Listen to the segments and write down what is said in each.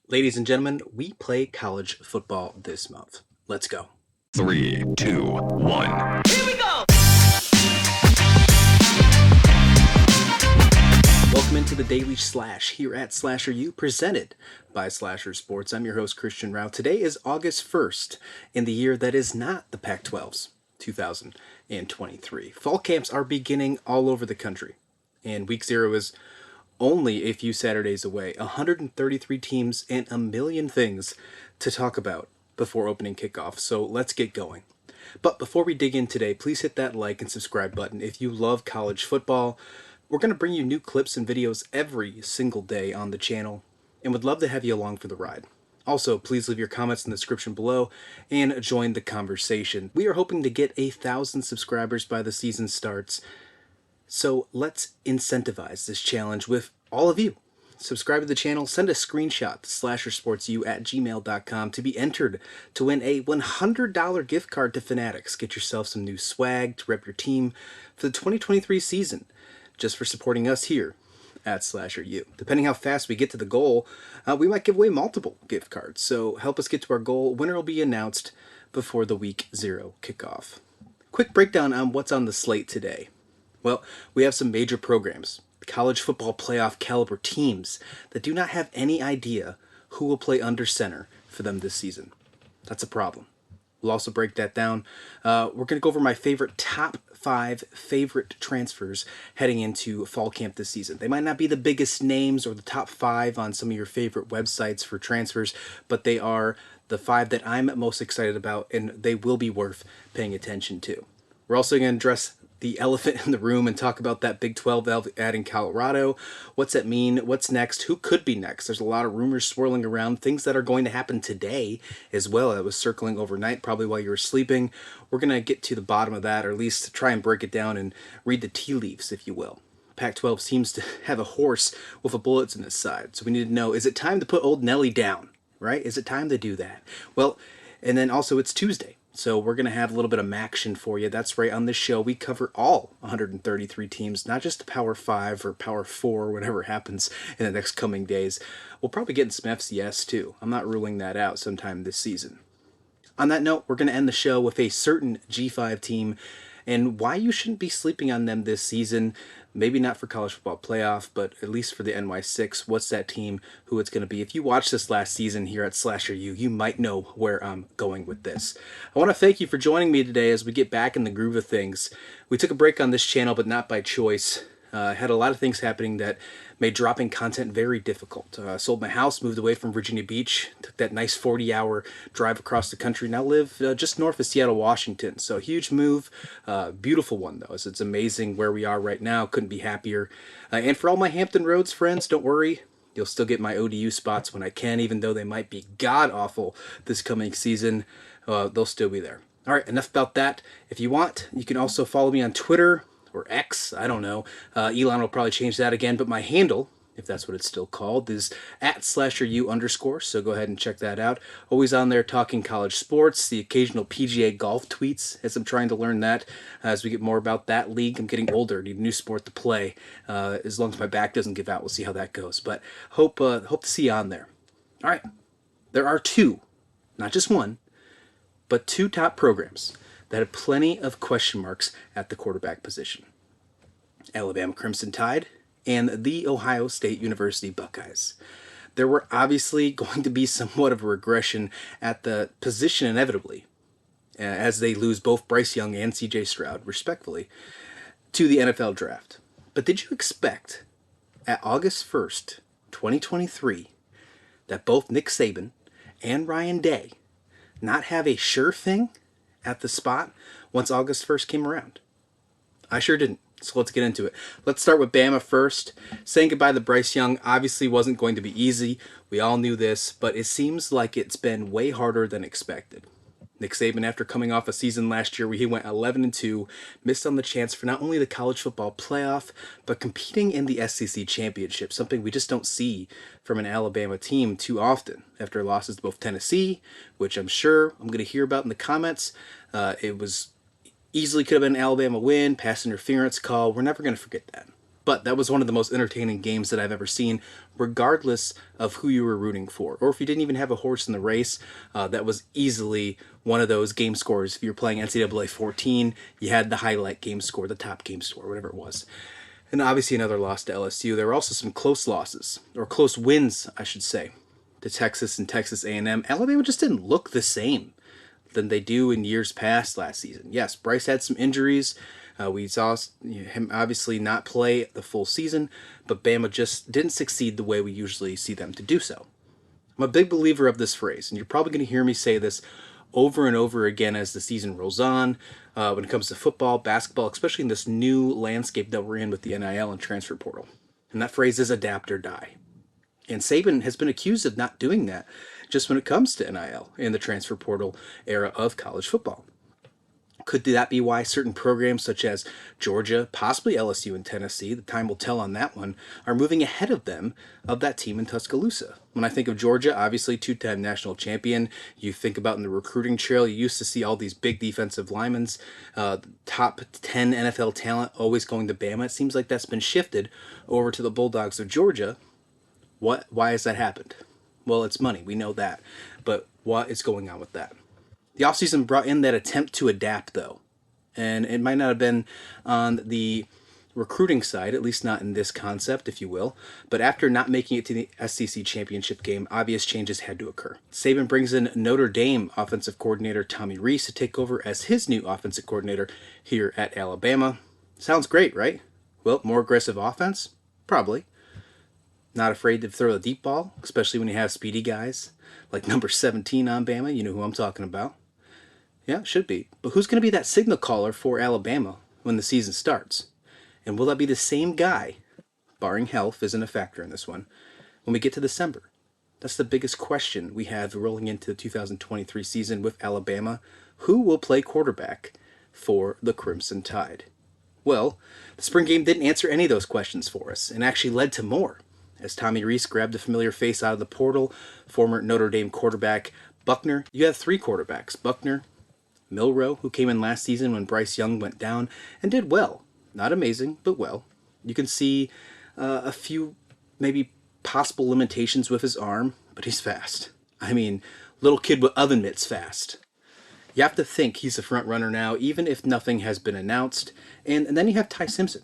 Ladies and gentlemen, we play college football this month. Let's go. Three, two, one. Welcome into the Daily Slash here at Slasher U, presented by Slasher Sports. I'm your host, Christian Rao. Today is August 1st in the year that is not the Pac-12's 2023. Fall camps are beginning all over the country, and week 0 is only a few Saturdays away. 133 teams and a million things to talk about before opening kickoff, so let's get going. But before we dig in today, please hit that like and subscribe button if you love college football. We're going to bring you new clips and videos every single day on the channel, and would love to have you along for the ride. Also, please leave your comments in the description below and join the conversation. We are hoping to get 1,000 subscribers by the season starts, so let's incentivize this challenge with all of you. Subscribe to the channel, send a screenshot to slashersportsu@gmail.com to be entered to win a $100 gift card to Fanatics. Get yourself some new swag to rep your team for the 2023 season, just for supporting us here at Slasher U. Depending how fast we get to the goal, we might give away multiple gift cards. So help us get to our goal. Winner will be announced before the week 0 kickoff. Quick breakdown on what's on the slate today. Well, we have some major programs, college football playoff caliber teams that do not have any idea who will play under center for them this season. That's a problem. We'll also break that down. We're going to go over my top 5 favorite transfers heading into fall camp this season. They might not be the biggest names or the top 5 on some of your favorite websites for transfers, but they are the 5 that I'm most excited about, and they will be worth paying attention to. We're also going to address the elephant in the room and talk about that Big 12 adding Colorado. What's that mean? What's next? Who could be next? There's a lot of rumors swirling around, things that are going to happen today as well. That was circling overnight, probably while you were sleeping. We're going to get to the bottom of that, or at least try and break it down and read the tea leaves, if you will. Pac-12 seems to have a horse with a bullet in its side, so we need to know, is it time to put old Nelly down, right? Is it time to do that? Well, and then also it's Tuesday. So we're going to have a little bit of action for you. That's right, on this show we cover all 133 teams, not just the Power 5 or Power 4 or whatever happens in the next coming days. We'll probably get in some FCS too. I'm not ruling that out sometime this season. On that note, we're going to end the show with a certain G5 team and why you shouldn't be sleeping on them this season. Maybe not for college football playoff, but at least for the NY6. What's that team, who it's going to be? If you watched this last season here at Slasher U, you might know where I'm going with this. I want to thank you for joining me today as we get back in the groove of things. We took a break on this channel, but not by choice. Had a lot of things happening that made dropping content very difficult. Sold my house, moved away from Virginia Beach, took that nice 40-hour drive across the country. Now live just north of Seattle, Washington. So huge move, beautiful one though. So it's amazing where we are right now. Couldn't be happier. And for all my Hampton Roads friends, don't worry. You'll still get my ODU spots when I can, even though they might be god-awful this coming season. They'll still be there. All right, enough about that. If you want, you can also follow me on Twitter, or X, I don't know. Elon will probably change that again, but my handle, if that's what it's still called, is @SlasherU_, so go ahead and check that out. Always on there talking college sports, the occasional PGA golf tweets, as I'm trying to learn that. As we get more about that league, I'm getting older, need a new sport to play. As long as my back doesn't give out, we'll see how that goes. But hope to see you on there. All right, there are 2, not just 1, but 2 top programs that had plenty of question marks at the quarterback position. Alabama Crimson Tide and the Ohio State University Buckeyes. There were obviously going to be somewhat of a regression at the position inevitably, as they lose both Bryce Young and CJ Stroud, respectfully, to the NFL draft. But did you expect, at August 1st, 2023, that both Nick Saban and Ryan Day not have a sure thing at the spot once August 1st came around? I sure didn't. So let's get into it. Let's start with Bama first. Saying goodbye to Bryce Young obviously wasn't going to be easy. We all knew this, but it seems like it's been way harder than expected. Nick Saban, after coming off a season last year where he went 11-2, missed on the chance for not only the college football playoff, but competing in the SEC championship, something we just don't see from an Alabama team too often after losses to both Tennessee, which I'm sure I'm going to hear about in the comments. It was easily could have been an Alabama win, pass interference call. We're never going to forget that. But that was one of the most entertaining games that I've ever seen, regardless of who you were rooting for. Or if you didn't even have a horse in the race, that was easily one of those game scores. If you were playing NCAA 14, you had the highlight game score, the top game score, whatever it was. And obviously another loss to LSU. There were also some close losses, or close wins, I should say, to Texas and Texas A&M. Alabama just didn't look the same than they do in years past last season. Yes, Bryce had some injuries. We saw him obviously not play the full season, but Bama just didn't succeed the way we usually see them to do so. I'm a big believer of this phrase, and you're probably going to hear me say this over and over again as the season rolls on when it comes to football, basketball, especially in this new landscape that we're in with the NIL and transfer portal. And that phrase is adapt or die. And Saban has been accused of not doing that just when it comes to NIL and the transfer portal era of college football. Could that be why certain programs such as Georgia, possibly LSU and Tennessee, the time will tell on that one, are moving ahead of them, of that team in Tuscaloosa? When I think of Georgia, obviously two-time national champion, you think about in the recruiting trail, you used to see all these big defensive linemen, top 10 NFL talent always going to Bama. It seems like that's been shifted over to the Bulldogs of Georgia. Why has that happened? Well, it's money. We know that. But what is going on with that? The offseason brought in that attempt to adapt, though. And it might not have been on the recruiting side, at least not in this concept, if you will. But after not making it to the SEC championship game, obvious changes had to occur. Saban brings in Notre Dame offensive coordinator Tommy Rees to take over as his new offensive coordinator here at Alabama. Sounds great, right? Well, more aggressive offense? Probably. Not afraid to throw the deep ball, especially when you have speedy guys like number 17 on Bama. You know who I'm talking about. Yeah, should be. But who's going to be that signal caller for Alabama when the season starts? And will that be the same guy, barring health isn't a factor in this one, when we get to December? That's the biggest question we have rolling into the 2023 season with Alabama. Who will play quarterback for the Crimson Tide? Well, the spring game didn't answer any of those questions for us and actually led to more. As Tommy Rees grabbed a familiar face out of the portal, former Notre Dame quarterback Buckner. You have three quarterbacks, Buckner, Milroe, who came in last season when Bryce Young went down and did well. Not amazing, but well. You can see a few maybe possible limitations with his arm, but he's fast. I mean, little kid with oven mitts fast. You have to think he's a front runner now, even if nothing has been announced. And then you have Ty Simpson,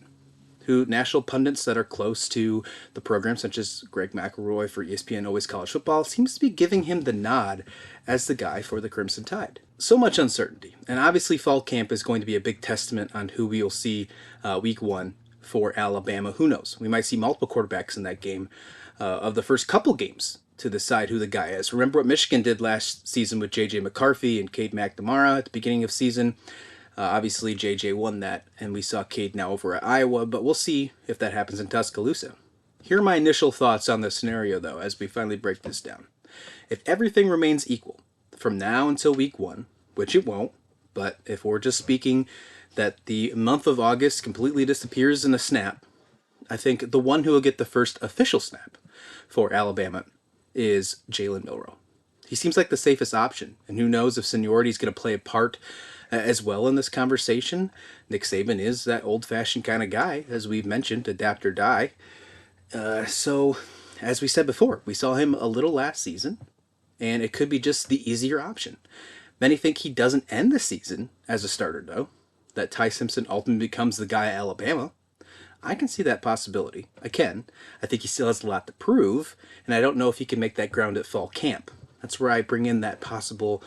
who national pundits that are close to the program, such as Greg McElroy for ESPN Always College Football, seems to be giving him the nod as the guy for the Crimson Tide. So much uncertainty. And obviously fall camp is going to be a big testament on who we will see week one for Alabama. Who knows? We might see multiple quarterbacks in that game of the first couple games to decide who the guy is. Remember what Michigan did last season with J.J. McCarthy and Cade McNamara at the beginning of season. Obviously, JJ won that, and we saw Cade now over at Iowa, but we'll see if that happens in Tuscaloosa. Here are my initial thoughts on the scenario, though, as we finally break this down. If everything remains equal from now until week one, which it won't, but if we're just speaking that the month of August completely disappears in a snap, I think the one who will get the first official snap for Alabama is Jalen Milroe. He seems like the safest option, and who knows if seniority is going to play a part as well in this conversation. Nick Saban is that old-fashioned kind of guy, as we've mentioned, adapt or die. So, as we said before, we saw him a little last season, and it could be just the easier option. Many think he doesn't end the season as a starter, though, that Ty Simpson ultimately becomes the guy at Alabama. I can see that possibility. I can. I think he still has a lot to prove, and I don't know if he can make that ground at fall camp. That's where I bring in that possible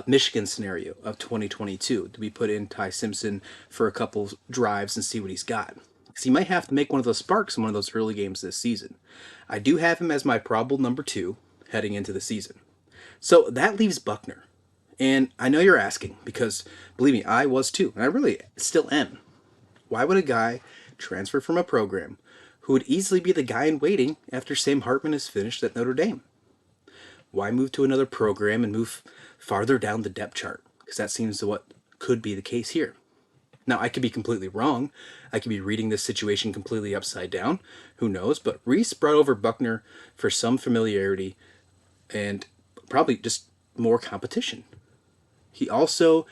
Michigan scenario of 2022 to be put in Ty Simpson for a couple drives and see what he's got. Because he might have to make one of those sparks in one of those early games this season. I do have him as my probable number 2 heading into the season. So that leaves Buckner. And I know you're asking, because believe me, I was too, and I really still am. Why would a guy transfer from a program who would easily be the guy in waiting after Sam Hartman is finished at Notre Dame? Why move to another program and move farther down the depth chart? Because that seems to what could be the case here. Now, I could be completely wrong. I could be reading this situation completely upside down. Who knows? But Reese brought over Buckner for some familiarity and probably just more competition. He also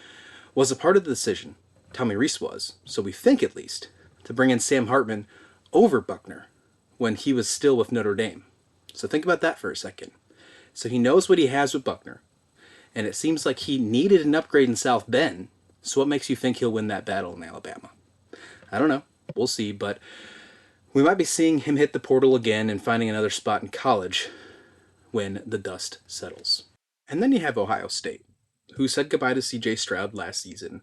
was a part of the decision, Tommy Reese was, so we think at least, to bring in Sam Hartman over Buckner when he was still with Notre Dame. So think about that for a second. So he knows what he has with Buckner, and it seems like he needed an upgrade in South Bend. So what makes you think he'll win that battle in Alabama? I don't know. We'll see, but we might be seeing him hit the portal again and finding another spot in college when the dust settles. And then you have Ohio State, who said goodbye to CJ Stroud last season,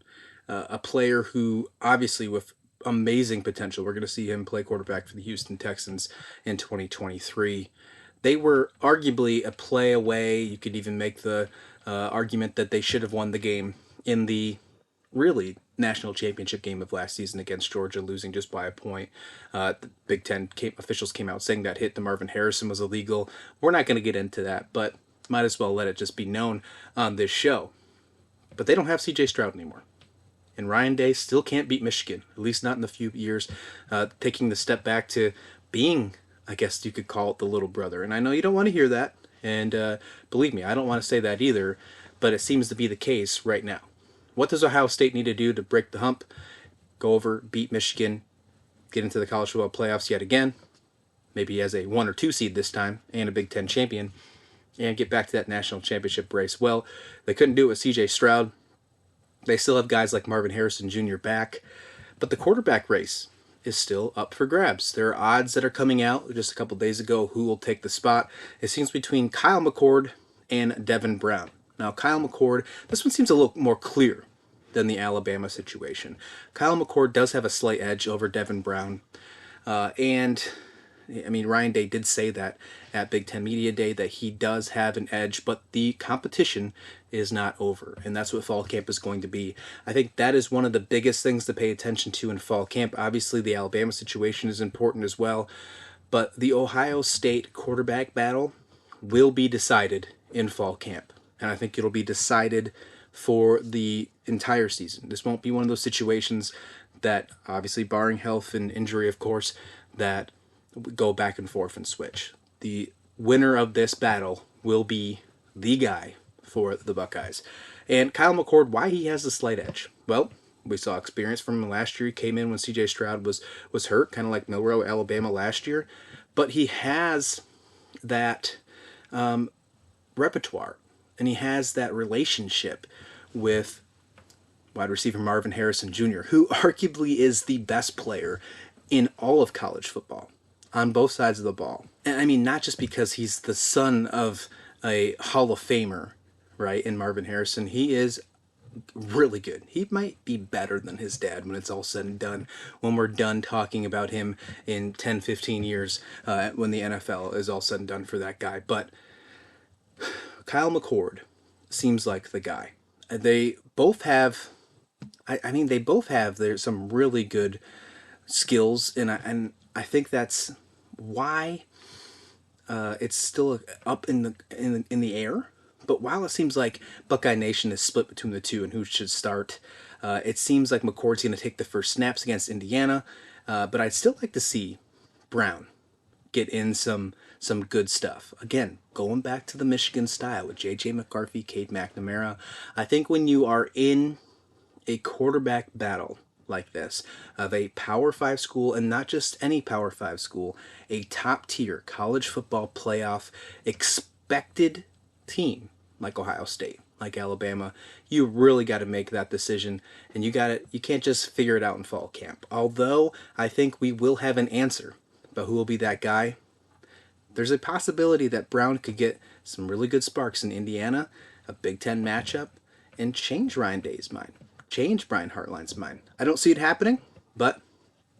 a player who obviously with amazing potential. We're going to see him play quarterback for the Houston Texans in 2023. They were arguably a play away. You could even make the argument that they should have won the game in the really national championship game of last season against Georgia, losing just by a point. The Big Ten officials came out saying that hit to Marvin Harrison was illegal. We're not going to get into that, but might as well let it just be known on this show. But they don't have CJ Stroud anymore. And Ryan Day still can't beat Michigan, at least not in the few years, taking the step back to being, I guess you could call it, the little brother. And I know you don't want to hear that, and believe me, I don't want to say that either, but it seems to be the case right now. What does Ohio State need to do to break the hump, go over, beat Michigan, get into the college football playoffs yet again, maybe as a 1 or 2 seed this time, and a Big Ten champion, and get back to that national championship race? Well, they couldn't do it with CJ Stroud. They still have guys like Marvin Harrison Jr. back, but the quarterback race is still up for grabs. There are odds that are coming out just a couple days ago who will take the spot. It seems between Kyle McCord and Devin Brown. Now, Kyle McCord, this one seems a little more clear than the Alabama situation. Kyle McCord does have a slight edge over Devin Brown, and I mean, Ryan Day did say that at Big Ten Media Day that he does have an edge, but the competition is not over, and that's what fall camp is going to be. I think that is one of the biggest things to pay attention to in fall camp. Obviously, the Alabama situation is important as well, but the Ohio State quarterback battle will be decided in fall camp, and I think it'll be decided for the entire season. This won't be one of those situations that, obviously barring health and injury, of course, that go back and forth and switch. The winner of this battle will be the guy for the Buckeyes. And Kyle McCord, why he has the slight edge? Well, we saw experience from him last year. He came in when CJ Stroud was hurt, kind of like Milroe, Alabama last year. But he has that repertoire, and he has that relationship with wide receiver Marvin Harrison Jr., who arguably is the best player in all of college football on both sides of the ball. And I mean, not just because he's the son of a Hall of Famer, right, in Marvin Harrison. He is really good. He might be better than his dad when it's all said and done, when we're done talking about him in 10, 15 years, when the NFL is all said and done for that guy. But Kyle McCord seems like the guy. They both have, they both have there's some really good skills, and I think that's why it's still up in the air. But while it seems like Buckeye Nation is split between the two and who should start, it seems like McCord's going to take the first snaps against Indiana. But I'd still like to see Brown get in some good stuff. Again, going back to the Michigan style with J.J. McCarthy, Cade McNamara. I think when you are in a quarterback battle like this of a Power 5 school, and not just any Power 5 school, a top tier college football playoff expected team like Ohio State, like Alabama, you really got to make that decision, and you can't just figure it out in fall camp. Although I think we will have an answer, but who will be that guy? There's a possibility that Brown could get some really good sparks in Indiana, a Big Ten matchup, and change Ryan Day's mind, change Brian Hartline's mind. I don't see it happening, but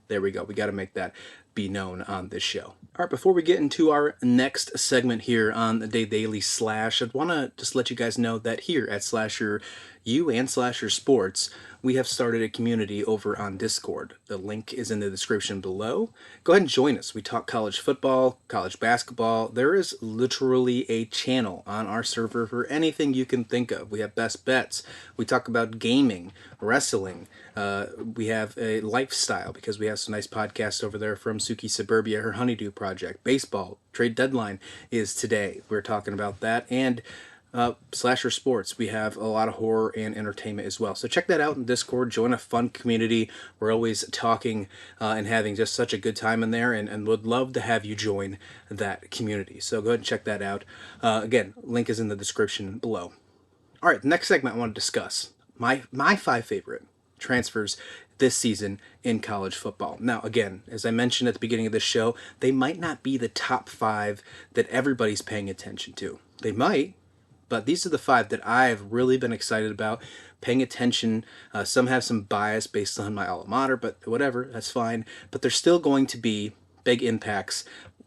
there we go. We got to make that be known on this show. All right, before we get into our next segment here on the Day Daily Slash, I'd want to just let you guys know that here at Slasher U and Slasher Sports, we have started a community over on Discord. The link is in the description below. Go ahead and join us. We talk college football, college basketball. There is literally a channel on our server for anything you can think of. We have best bets. We talk about gaming, wrestling. We have a lifestyle because we have some nice podcasts over there from Suki Suburbia, her Honeydew Project. Baseball, trade deadline is today. We're talking about that. And Slasher Sports. We have a lot of horror and entertainment as well. So check that out in Discord. Join a fun community. We're always talking and having just such a good time in there, and would love to have you join that community. So go ahead and check that out. Again, link is in the description below. All right, the next segment I want to discuss my five favorite transfers this season in college football. Now, again, as I mentioned at the beginning of this show, they might not be the top five that everybody's paying attention to. They might, but these are the five that I've really been excited about, paying attention. Some have some bias based on my alma mater, but whatever, that's fine. But there's still going to be big impacts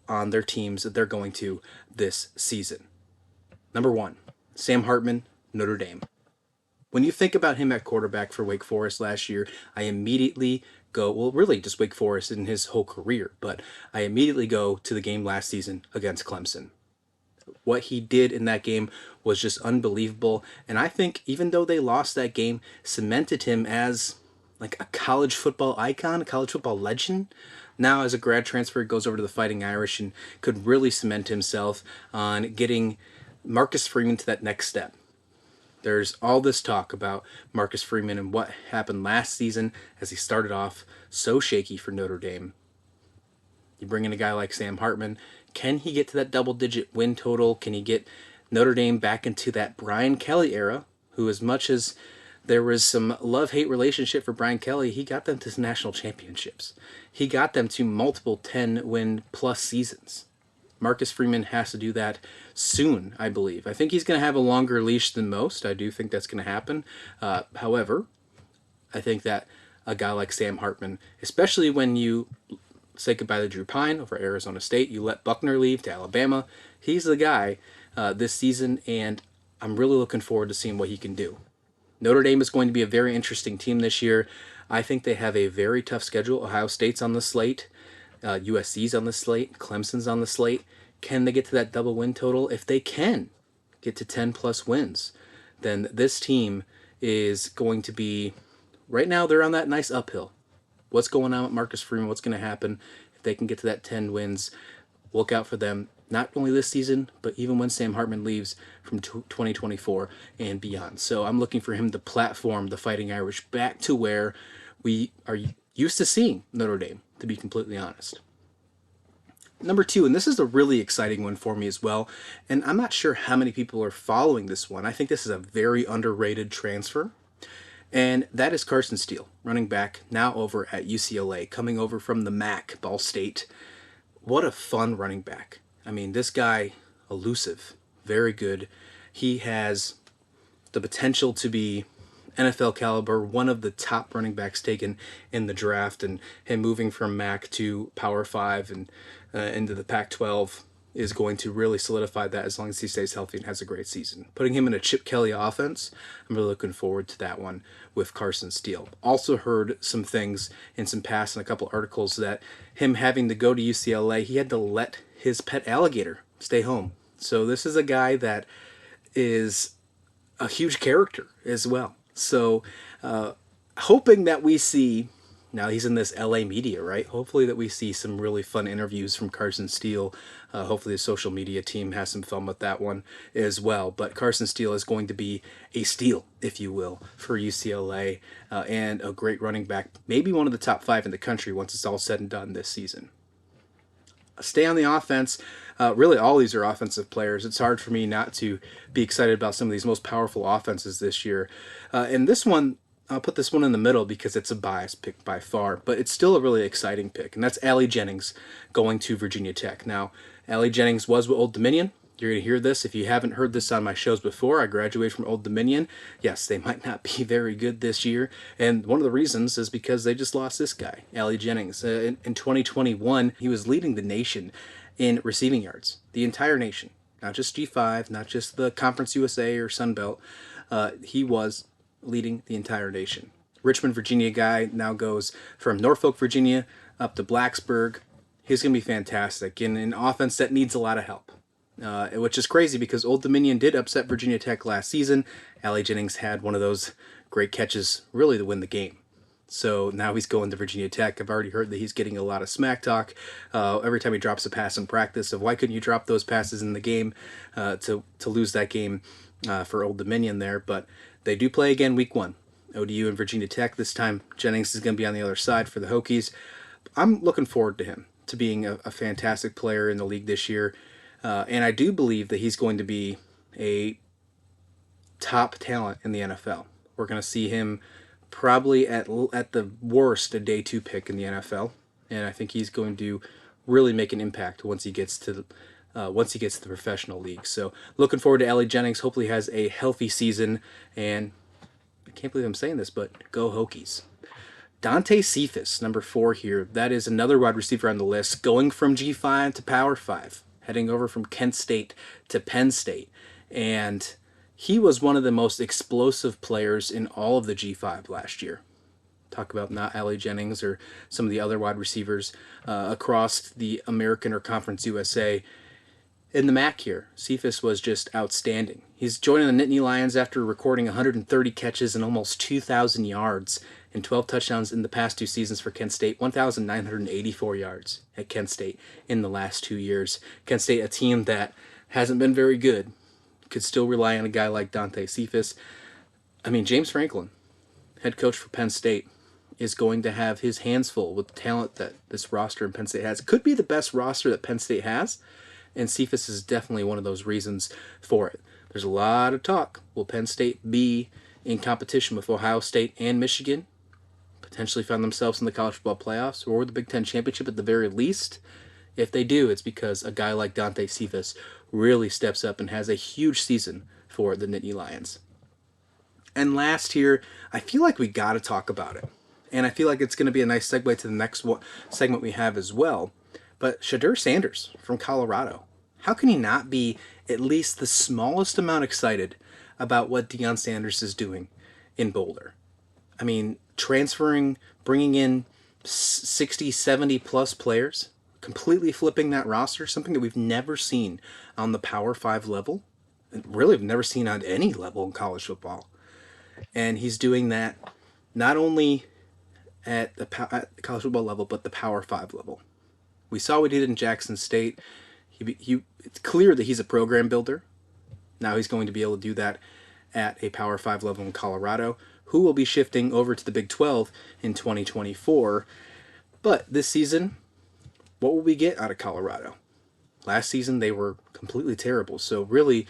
on their teams that they're going to this season. Number one, Sam Hartman, Notre Dame. When you think about him at quarterback for Wake Forest last year, I immediately go, well, really just Wake Forest in his whole career, but I immediately go to the game last season against Clemson. What he did in that game was just unbelievable. And I think even though they lost that game, cemented him as like a college football icon, a college football legend. Now, as a grad transfer, goes over to the Fighting Irish and could really cement himself on getting Marcus Freeman to that next step. There's all this talk about Marcus Freeman and what happened last season as he started off so shaky for Notre Dame. You bring in a guy like Sam Hartman. Can he get to that double-digit win total? Can he get Notre Dame back into that Brian Kelly era, who, as much as there was some love-hate relationship for Brian Kelly, he got them to national championships. He got them to multiple 10-win-plus seasons. Marcus Freeman has to do that soon, I believe. I think he's going to have a longer leash than most. I do think that's going to happen. However, I think that a guy like Sam Hartman, especially when you say goodbye to Drew Pine over Arizona State, you let Buckner leave to Alabama, he's the guy this season, and I'm really looking forward to seeing what he can do. Notre Dame is going to be a very interesting team this year. I think they have a very tough schedule. Ohio State's on the slate. USC's on the slate, Clemson's on the slate. Can they get to that double win total? If they can get to 10 plus wins, then this team is going to be, right now they're on that nice uphill. What's going on with Marcus Freeman? What's going to happen if they can get to that 10 wins? Look out for them, not only this season, but even when Sam Hartman leaves from 2024 and beyond. So I'm looking for him to platform the Fighting Irish back to where we are used to seeing Notre Dame, to be completely honest. Number two, and this is a really exciting one for me as well, and I'm not sure how many people are following this one. I think this is a very underrated transfer, and that is Carson Steele, running back, now over at UCLA, coming over from the MAC, Ball State. What a fun running back. I mean, this guy, elusive, very good. He has the potential to be NFL caliber, one of the top running backs taken in the draft, and him moving from MAC to Power 5 and into the Pac-12 is going to really solidify that as long as he stays healthy and has a great season. Putting him in a Chip Kelly offense, I'm really looking forward to that one with Carson Steele. Also heard some things in some past and a couple articles that him having to go to UCLA, he had to let his pet alligator stay home. So this is a guy that is a huge character as well. So hoping that we see, now he's in this LA media, right? Hopefully that we see some really fun interviews from Carson Steele. Hopefully the social media team has some fun with that one as well. But Carson Steele is going to be a steal, if you will, for UCLA and a great running back. Maybe one of the top 5 in the country once it's all said and done this season. Stay on the offense. Really, all these are offensive players. It's hard for me not to be excited about some of these most powerful offenses this year. And this one, I'll put this one in the middle because it's a biased pick by far, but it's still a really exciting pick, and that's Allie Jennings going to Virginia Tech. Now, Allie Jennings was with Old Dominion. You're going to hear this. If you haven't heard this on my shows before, I graduated from Old Dominion. Yes, they might not be very good this year, and one of the reasons is because they just lost this guy, Allie Jennings. In 2021, he was leading the nation in receiving yards, the entire nation, not just G5, not just the Conference USA or Sun Belt. He was leading the entire nation. Richmond, Virginia guy, now goes from Norfolk, Virginia up to Blacksburg. He's going to be fantastic in an offense that needs a lot of help. Which is crazy because Old Dominion did upset Virginia Tech last season. Allie Jennings had one of those great catches really to win the game. So now he's going to Virginia Tech. I've already heard that he's getting a lot of smack talk every time he drops a pass in practice of why couldn't you drop those passes in the game to lose that game for Old Dominion there. But they do play again week 1. ODU and Virginia Tech. This time Jennings is going to be on the other side for the Hokies. I'm looking forward to him to being a fantastic player in the league this year. And I do believe that he's going to be a top talent in the NFL. We're going to see him probably at the worst a day 2 pick in the NFL, and I think he's going to really make an impact once he gets to the professional league. So looking forward to Allie Jennings. Hopefully he has a healthy season, and I can't believe I'm saying this, but go Hokies. Dante Cephas, number 4 here. That is another wide receiver on the list, going from G5 to Power 5, heading over from Kent State to Penn State, and he was one of the most explosive players in all of the G5 last year. Talk about not Allie Jennings or some of the other wide receivers across the American or Conference USA. In the MAC here, Cephas was just outstanding. He's joining the Nittany Lions after recording 130 catches and almost 2,000 yards and 12 touchdowns in the past 2 seasons for Kent State, 1,984 yards at Kent State in the last 2 years. Kent State, a team that hasn't been very good, could still rely on a guy like Dante Cephas. I mean, James Franklin, head coach for Penn State, is going to have his hands full with the talent that this roster in Penn State has. Could be the best roster that Penn State has, and Cephas is definitely one of those reasons for it. There's a lot of talk. Will Penn State be in competition with Ohio State and Michigan? Potentially find themselves in the college football playoffs or the Big Ten championship at the very least? If they do, it's because a guy like Dante Cephas really steps up and has a huge season for the Nittany Lions. And last here, I feel like we got to talk about it. And I feel like it's going to be a nice segue to the next segment we have as well. But Shedeur Sanders from Colorado. How can he not be at least the smallest amount excited about what Deion Sanders is doing in Boulder? I mean, transferring, bringing in 60, 70 plus players, completely flipping that roster, something that we've never seen on the Power 5 level, and really have never seen on any level in college football. And he's doing that not only at the college football level, but the Power 5 level. We saw what he did in Jackson State. It's clear that he's a program builder. Now he's going to be able to do that at a Power 5 level in Colorado, who will be shifting over to the Big 12 in 2024. But this season, what will we get out of Colorado? Last season, they were completely terrible. So really,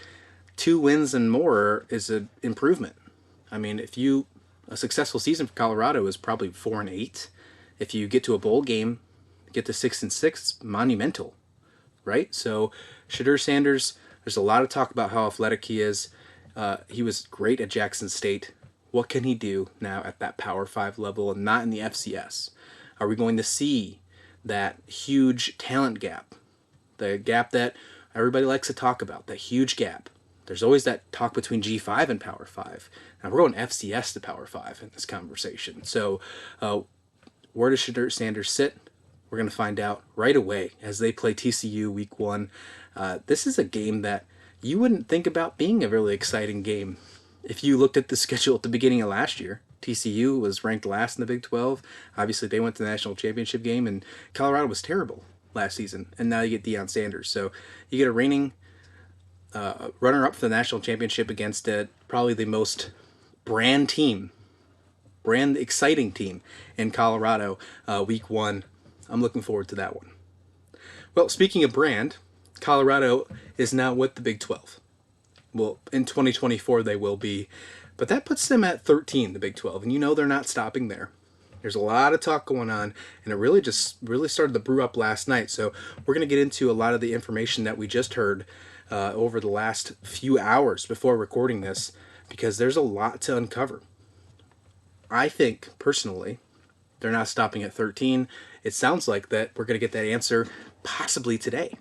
2 wins and more is an improvement. I mean, a successful season for Colorado is probably 4-8. If you get to a bowl game, get to 6-6, it's monumental, right? So Shedeur Sanders, there's a lot of talk about how athletic he is. He was great at Jackson State. What can he do now at that Power 5 level and not in the FCS? Are we going to see that huge talent gap? The gap that everybody likes to talk about, that huge gap. There's always that talk between G5 and Power 5. Now we're going FCS to Power 5 in this conversation. So where does Shedeur Sanders sit? We're going to find out right away as they play TCU week 1. This is a game that you wouldn't think about being a really exciting game if you looked at the schedule at the beginning of last year. TCU was ranked last in the Big 12. Obviously, they went to the national championship game, and Colorado was terrible last season. And now you get Deion Sanders. So you get a reigning runner-up for the national championship against probably the most brand exciting team in Colorado week 1. I'm looking forward to that one. Well, speaking of brand, Colorado is now with the Big 12. Well, in 2024 they will be, but that puts them at 13, the Big 12, and you know they're not stopping there. There's a lot of talk going on, and it really started to brew up last night. So we're going to get into a lot of the information that we just heard over the last few hours before recording this, because there's a lot to uncover. I think, personally, they're not stopping at 13. It sounds like that we're going to get that answer possibly today.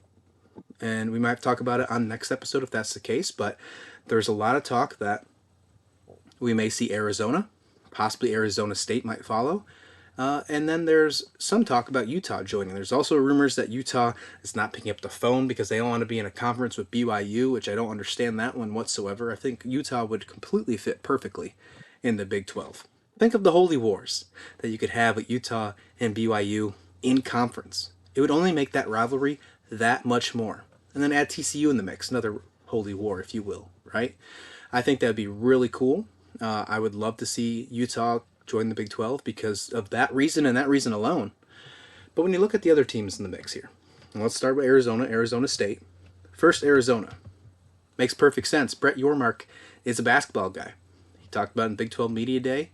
And we might talk about it on the next episode if that's the case. But there's a lot of talk that we may see Arizona, possibly Arizona State might follow. And then there's some talk about Utah joining. There's also rumors that Utah is not picking up the phone because they don't want to be in a conference with BYU, which I don't understand that one whatsoever. I think Utah would completely fit perfectly in the Big 12. Think of the holy wars that you could have with Utah and BYU in conference. It would only make that rivalry that much more. And then add TCU in the mix, another holy war, if you will, right? I think that would be really cool. I would love to see Utah join the Big 12 because of that reason and that reason alone. But when you look at the other teams in the mix here, and let's start with Arizona, Arizona State. First, Arizona. Makes perfect sense. Brett Yormark is a basketball guy. He talked about in Big 12 Media Day.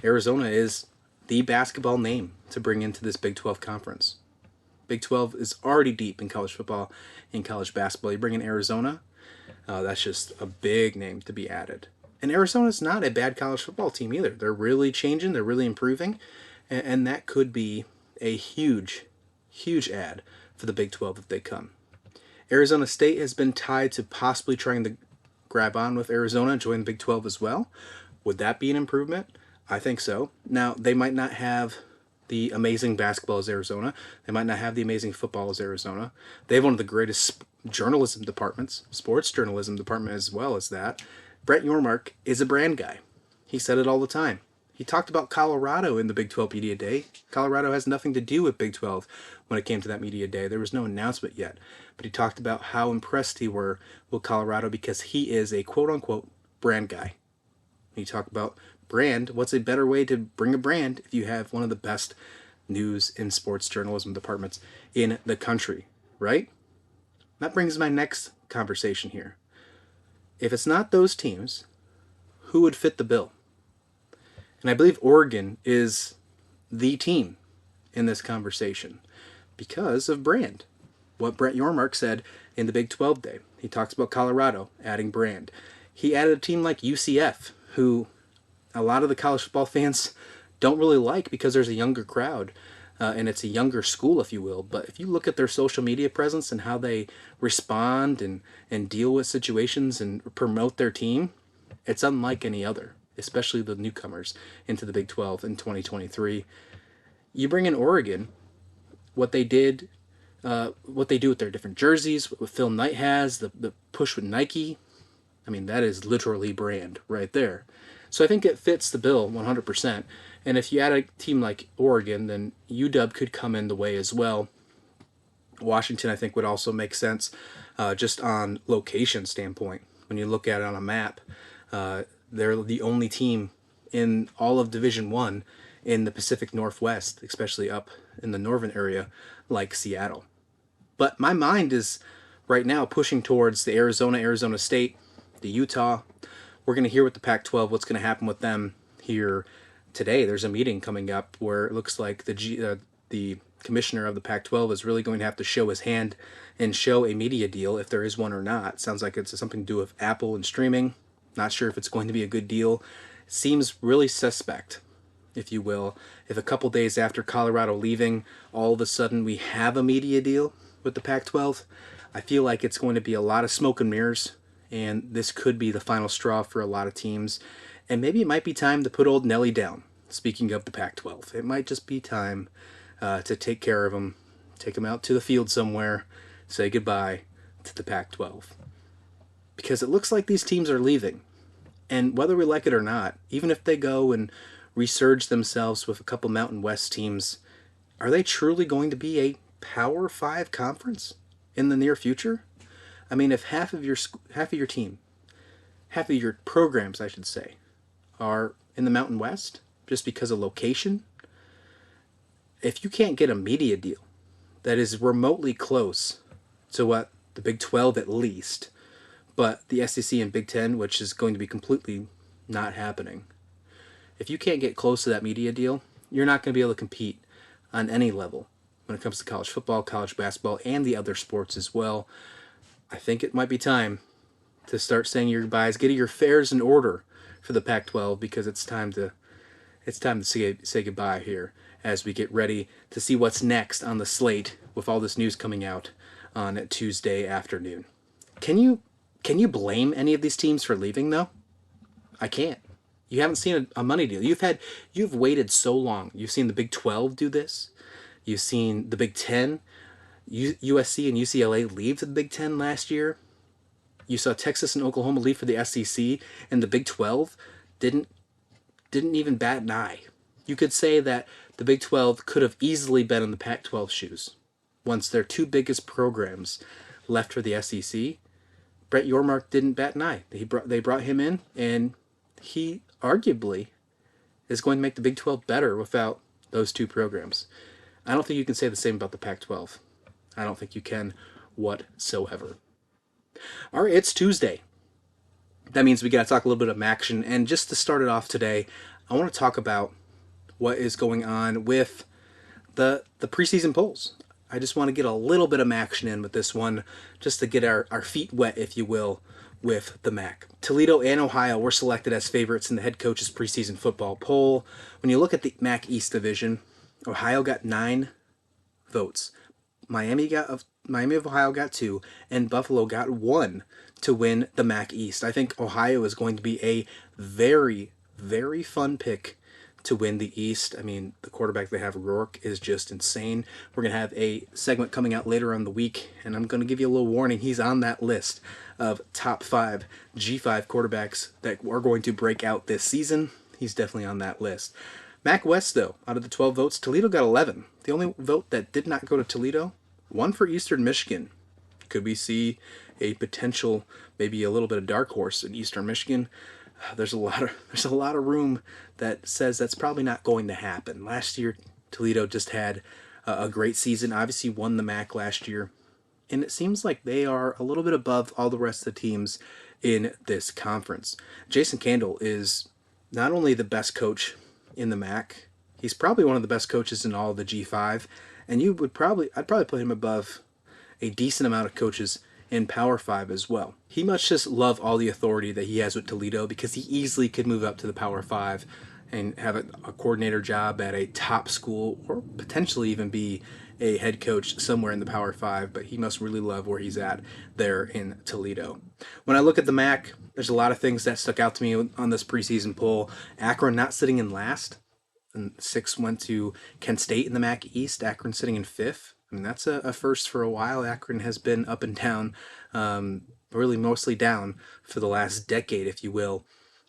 Arizona is the basketball name to bring into this Big 12 conference. Big 12 is already deep in college football and college basketball. You bring in Arizona, that's just a big name to be added. And Arizona's not a bad college football team either. They're really changing. They're really improving. And that could be a huge, huge add for the Big 12 if they come. Arizona State has been tied to possibly trying to grab on with Arizona and join the Big 12 as well. Would that be an improvement? I think so. Now, they might not have the amazing basketball as Arizona. They might not have the amazing football as Arizona. They have one of the greatest journalism departments, sports journalism department as well as that. Brett Yormark is a brand guy. He said it all the time. He talked about Colorado in the Big 12 Media Day. Colorado has nothing to do with Big 12 when it came to that Media Day. There was no announcement yet. But he talked about how impressed he were with Colorado because he is a quote-unquote brand guy. He talked about brand. What's a better way to bring a brand if you have one of the best news and sports journalism departments in the country, right? That brings my next conversation here. If it's not those teams, who would fit the bill? And I believe Oregon is the team in this conversation because of brand. What Brett Yormark said in the Big 12 Day. He talks about Colorado adding brand. He added a team like UCF, who a lot of the college football fans don't really like because there's a younger crowd and it's a younger school, if you will. But if you look at their social media presence and how they respond and deal with situations and promote their team, it's unlike any other, especially the newcomers into the Big 12 in 2023. You bring in Oregon, what they do with their different jerseys, what Phil Knight has, the push with Nike. I mean, that is literally brand right there. So I think it fits the bill 100%. And if you add a team like Oregon, then UW could come in the way as well. Washington, I think, would also make sense just on location standpoint. When you look at it on a map, they're the only team in all of Division I in the Pacific Northwest, especially up in the northern area like Seattle. But my mind is right now pushing towards the Arizona State, the Utah. We're going to hear with the Pac-12 what's going to happen with them here today. There's a meeting coming up where it looks like the commissioner of the Pac-12 is really going to have to show his hand and show a media deal if there is one or not. Sounds like it's something to do with Apple and streaming. Not sure if it's going to be a good deal. Seems really suspect, if you will. If a couple days after Colorado leaving, all of a sudden we have a media deal with the Pac-12, I feel like it's going to be a lot of smoke and mirrors, and this could be the final straw for a lot of teams. And maybe it might be time to put old Nelly down. Speaking of the Pac-12, it might just be time to take care of him, take him out to the field somewhere, say goodbye to the Pac-12. Because it looks like these teams are leaving. And whether we like it or not, even if they go and resurge themselves with a couple Mountain West teams, are they truly going to be a Power 5 conference in the near future? I mean, if half of your team, half of your programs, I should say, are in the Mountain West just because of location, if you can't get a media deal that is remotely close to what the Big 12 at least, but the SEC and Big 10, which is going to be completely not happening, if you can't get close to that media deal, you're not going to be able to compete on any level when it comes to college football, college basketball, and the other sports as well. I think it might be time to start saying your goodbyes, getting your affairs in order for the Pac-12, because it's time to say goodbye here as we get ready to see what's next on the slate with all this news coming out on Tuesday afternoon. Can you blame any of these teams for leaving though? I can't. You haven't seen a money deal. You've waited so long. You've seen the Big 12 do this. You've seen the Big 10, USC and UCLA leave the Big 10 last year. You saw Texas and Oklahoma leave for the SEC, and the Big 12 didn't didn't even bat an eye. You could say that the Big 12 could have easily been in the Pac 12 shoes. Once their two biggest programs left for the SEC, Brett Yormark didn't bat an eye. They brought him in, and he arguably is going to make the Big 12 better without those two programs. I don't think you can say the same about the Pac 12. I don't think you can whatsoever. All right, it's Tuesday. That means we got to talk a little bit of action. And just to start it off today, I want to talk about what is going on with the preseason polls. I just want to get a little bit of action in with this one, just to get our feet wet, if you will, with the MAC. Toledo and Ohio were selected as favorites in the head coach's preseason football poll. When you look at the MAC East division, Ohio got 9 votes. Miami of Ohio got 2, and Buffalo got 1 to win the MAC East. I think Ohio is going to be a very, very fun pick to win the East. I mean, the quarterback they have, Rourke, is just insane. We're going to have a segment coming out later on the week, and I'm going to give you a little warning. He's on that list of top 5 G5 quarterbacks that are going to break out this season. He's definitely on that list. MAC West, though, out of the 12 votes, Toledo got 11. The only vote that did not go to Toledo, 1 for Eastern Michigan. Could we see a potential, maybe a little bit of dark horse in Eastern Michigan? There's a lot of room that says that's probably not going to happen. Last year, Toledo just had a great season. Obviously, won the MAC last year, and it seems like they are a little bit above all the rest of the teams in this conference. Jason Candle is not only the best coach in the MAC, he's probably one of the best coaches in all of the G5, and I'd probably put him above a decent amount of coaches in Power 5 as well. He must just love all the authority that he has with Toledo, because he easily could move up to the Power 5 and have a coordinator job at a top school, or potentially even be a head coach somewhere in the Power 5, but he must really love where he's at there in Toledo. When I look at the MAC, there's a lot of things that stuck out to me on this preseason poll. Akron not sitting in last, and 6 went to Kent State in the MAC East. Akron sitting in 5th. I mean, that's a first for a while. Akron has been up and down, really mostly down for the last decade, if you will.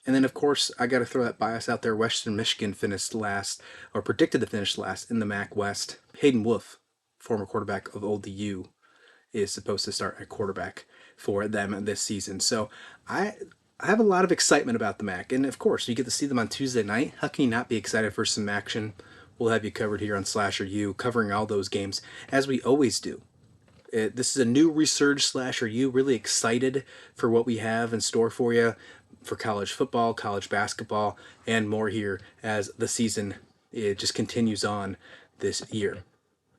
And then, of course, I got to throw that bias out there. Western Michigan finished last, or predicted to finish last in the MAC West. Hayden Wolf, former quarterback of Old U, is supposed to start at quarterback for them this season. So I have a lot of excitement about the MAC. And, of course, you get to see them on Tuesday night. How can you not be excited for some action? We'll have you covered here on Slasher U, covering all those games, as we always do. This is a new resurged Slasher U. Really excited for what we have in store for you for college football, college basketball, and more here as the season just continues on this year.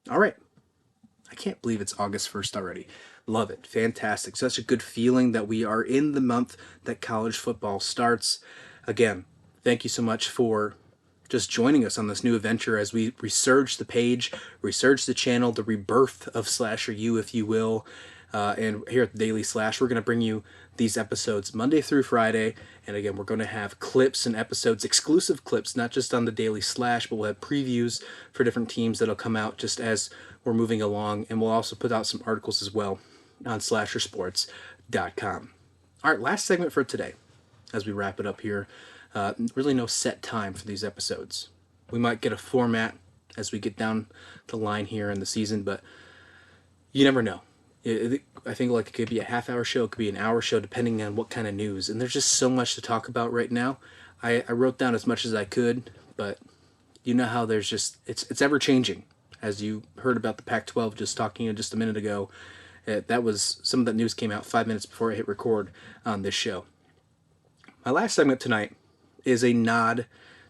All right. I can't believe it's August 1st already. Love it. Fantastic. Such a good feeling that we are in the month that college football starts. Again, thank you so much for just joining us on this new adventure as we resurge the page, resurge the channel, the rebirth of Slasher U, if you will. And here at the Daily Slash, we're going to bring you these episodes Monday through Friday. And again, we're going to have clips and episodes, exclusive clips, not just on the Daily Slash, but we'll have previews for different teams that'll come out just as we're moving along. And we'll also put out some articles as well on slashersports.com. All right, last segment for today as we wrap it up here. Really no set time for these episodes. We might get a format as we get down the line here in the season, but you never know. I think like it could be a half-hour show, it could be an hour show, depending on what kind of news. And there's just so much to talk about right now. I wrote down as much as I could, but you know how there's just it's ever changing. As you heard about the Pac-12 just talking just a minute ago, that was some of that news came out 5 minutes before I hit record on this show. My last segment tonight is a nod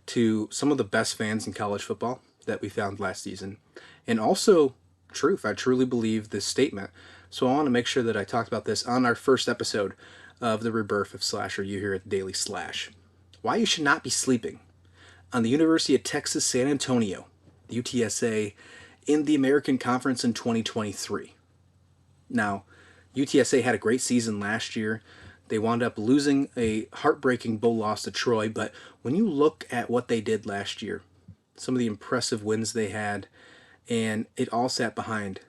to some of the best fans in college football that we found last season, and also truth. I truly believe this statement, so I want to make sure that I talked about this on our first episode of the rebirth of Slasher U here at the Daily Slash. Why you should not be sleeping on the University of Texas San Antonio, the UTSA, in the American Conference in 2023. Now, UTSA had a great season last year. They wound up losing a heartbreaking bowl loss to Troy, but when you look at what they did last year, some of the impressive wins they had, and it all sat behind,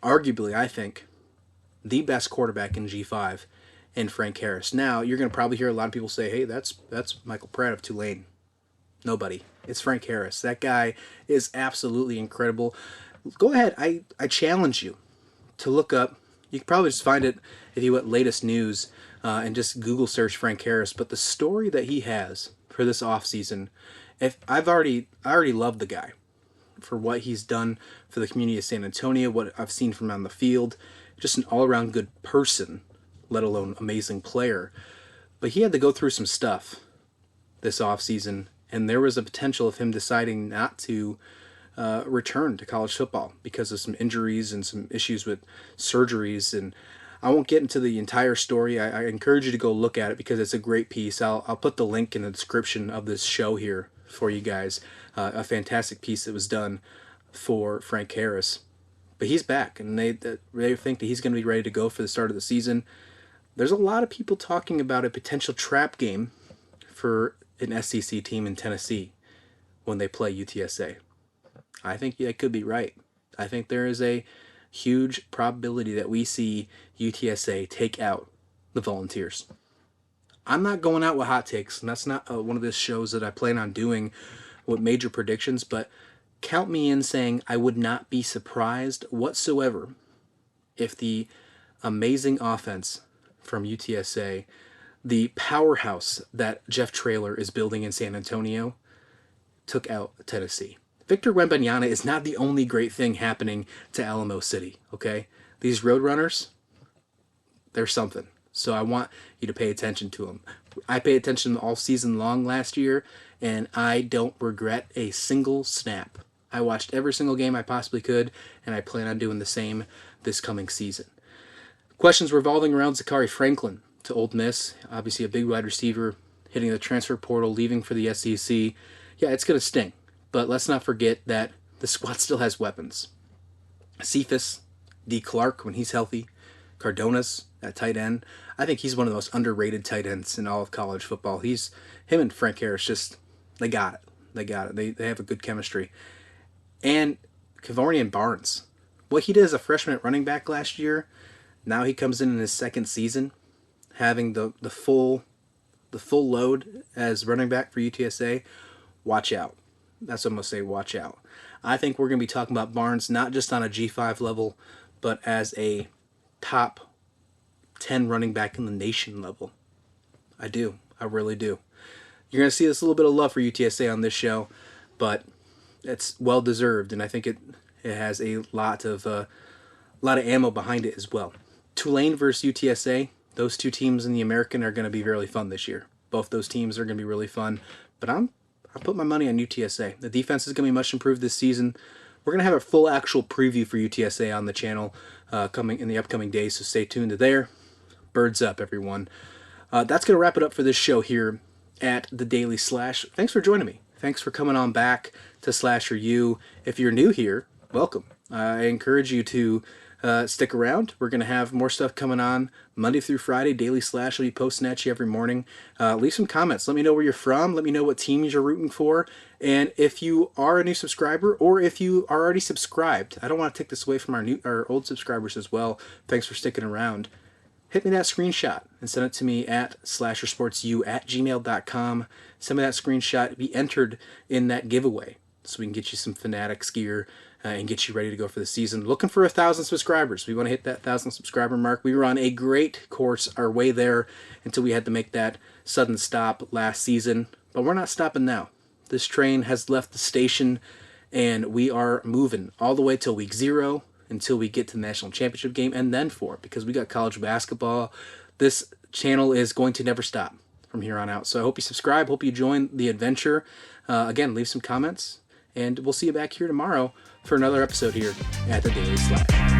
arguably, I think, the best quarterback in G5 in Frank Harris. Now, you're going to probably hear a lot of people say, hey, that's Michael Pratt of Tulane. Nobody. It's Frank Harris. That guy is absolutely incredible. Go ahead. I challenge you to look up. You can probably just find it if you went latest news and just Google search Frank Harris. But the story that he has for this offseason, if I already love the guy for what he's done for the community of San Antonio, what I've seen from on the field, just an all-around good person, let alone amazing player. But he had to go through some stuff this offseason, and there was a potential of him deciding not to return to college football because of some injuries and some issues with surgeries. And I won't get into the entire story. I encourage you to go look at it because it's a great piece. I'll put the link in the description of this show here for you guys. A fantastic piece that was done for Frank Harris. But he's back, and they think that he's going to be ready to go for the start of the season. There's a lot of people talking about a potential trap game for an SEC team in Tennessee when they play UTSA. I think that could be right. I think there is a huge probability that we see UTSA take out the Volunteers. I'm not going out with hot takes, and that's not one of the shows that I plan on doing with major predictions, but count me in saying I would not be surprised whatsoever if the amazing offense from UTSA, the powerhouse that Jeff Traylor is building in San Antonio, took out Tennessee. Victor Wembanyama is not the only great thing happening to Alamo City, okay? These Roadrunners, they're something. So I want you to pay attention to them. I paid attention all season long last year, and I don't regret a single snap. I watched every single game I possibly could, and I plan on doing the same this coming season. Questions revolving around Zachary Franklin to Ole Miss. Obviously a big wide receiver, hitting the transfer portal, leaving for the SEC. Yeah, it's going to sting. But let's not forget that the squad still has weapons. Cephas, D. Clark when he's healthy, Cardonas at tight end. I think he's one of the most underrated tight ends in all of college football. Him and Frank Harris they got it. They have a good chemistry. And Kevorian Barnes. What he did as a freshman at running back last year, now he comes in his second season, having the full load as running back for UTSA. Watch out. That's what I'm going to say, watch out. I think we're going to be talking about Barnes not just on a G5 level, but as a top 10 running back in the nation level. I do. I really do. You're going to see this little bit of love for UTSA on this show, but it's well deserved, and I think it has a lot of ammo behind it as well. Tulane versus UTSA, those two teams in the American are going to be really fun this year. Both those teams are going to be really fun, but I put my money on UTSA. The defense is going to be much improved this season. We're going to have a full actual preview for UTSA on the channel coming in the upcoming days, so stay tuned to there. Birds up, everyone. That's going to wrap it up for this show here at the Daily Slash. Thanks for joining me. Thanks for coming on back to Slasher U. If you're new here, welcome. I encourage you to stick around. We're going to have more stuff coming on Monday through Friday. Daily Slash will be posting at you every morning. Leave some comments. Let me know where you're from. Let me know what teams you're rooting for. And if you are a new subscriber or if you are already subscribed, I don't want to take this away from our old subscribers as well. Thanks for sticking around. Hit me that screenshot and send it to me at slashersportsu@gmail.com. Send me that screenshot. Be entered in that giveaway so we can get you some Fanatics gear and get you ready to go for the season. Looking for 1,000 subscribers. We want to hit that 1,000 subscriber mark. We were on a great course our way there until we had to make that sudden stop last season. But we're not stopping now. This train has left the station, and we are moving all the way till week 0 until we get to the national championship game and then for it, because we got college basketball. This channel is going to never stop from here on out. So I hope you subscribe. Hope you join the adventure. Again, leave some comments, and we'll see you back here tomorrow for another episode here at the Daily Slash.